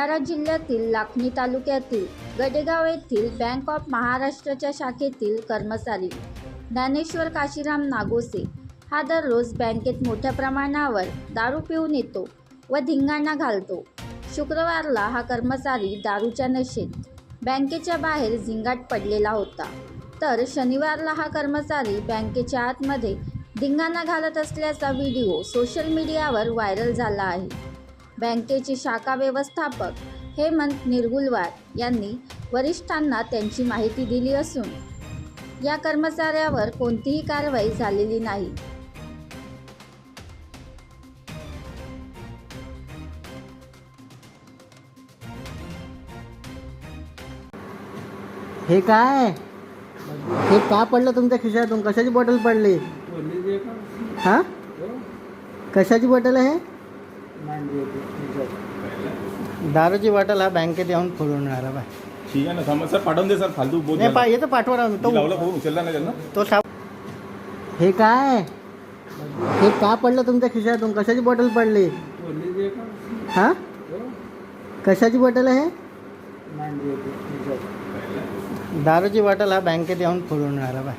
भंडारा जिल्ह्यातील लाखनी तालुक्यातील गडेगाव येथील बँक ऑफ महाराष्ट्रच्या शाखेतील कर्मचारी ज्ञानेश्वर काशीराम नागोसे हा दररोज बँकेत मोठ्या प्रमाणावर दारू पिऊन येतो व धिंगाणा घालतो। शुक्रवारला हा कर्मचारी दारूच्या नशेत बँकेच्या बाहेर झिंगाट पडलेला होता, तर शनिवारला हा कर्मचारी बँकेच्या आतमध्ये धिंगाणा घालत असल्याचा व्हिडिओ सोशल मीडियावर व्हायरल झाला आहे। बँकेचे शाखा व्यवस्थापक हेमंत निरगुलवार यांनी वरिष्ठांना त्यांची माहिती दिली असून या कर्मचाऱ्यावर कोणतीही कारवाई झालेली नाही। हे काय हे का पडलं तुमच्या खिशातून? कशाची बॉटल पडली? हा, कशाची बॉटल आहे? दारूची बॉटल हा बँकेत येऊन फोडून राहिला बाय। ठीक आहे ना, समस्या पाठवून दे सर, फालतू बोल नाही येतं पाठवा राहून तो लावला फोन उचलला नाही त्यांना तो हे काय हे का पडलं तुमच्या खिशातून? कशाची बॉटल पडली? हा, कशाची बॉटल आहे? दारूची बॉटल हा बँकेत येऊन फोडून राहिला बाय।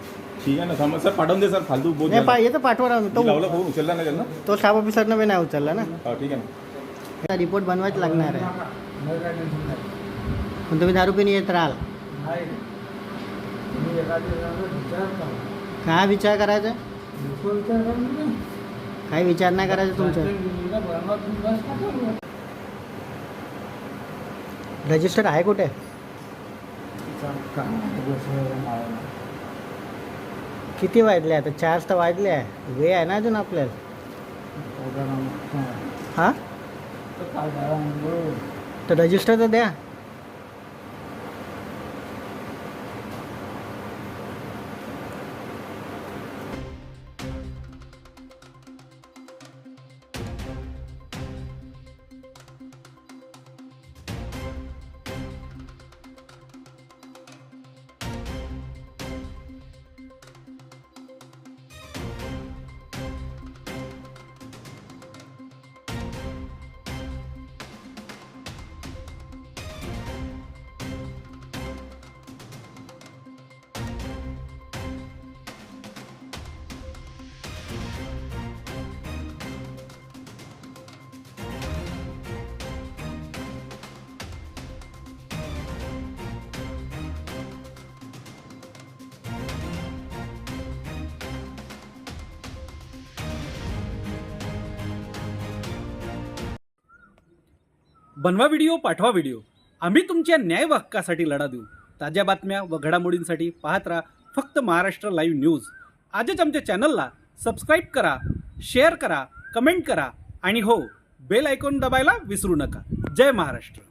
ठीक आहे ना, समस्या पाठवून दे सर, फालतू बोल नाही येतं पाठवा राहून तो लावला फोन उचलला नाही त्यांना तो स्टाफ ऑफिसरनं बी नाही उचलला ना। ठीक आहे ना, रिपोर्ट बनवायच लागणार आहे। पण तुम्ही दारू पिऊन येत राहाल, काय विचार करायचा? काही विचार नाही करायचा तुमचं। रजिस्टर आहे कुठे? किती वाजले आता? 4 तर वाजले आहे, वेळ आहे ना अजून आपल्याला। हां तर रजिस्टर तर द्या। बनवा व्हिडिओ, पाठवा व्हिडिओ, आम्ही तुमच्या न्याय हक्कासाठी लढा देऊ। ताज्या बातम्या व घडामोडींसाठी पाहत राहा फक्त महाराष्ट्र लाईव्ह न्यूज। आजच आमच्या चॅनलला सबस्क्राईब करा, शेअर करा, कमेंट करा आणि हो, बेल आयकॉन दबायला विसरू नका। जय महाराष्ट्र।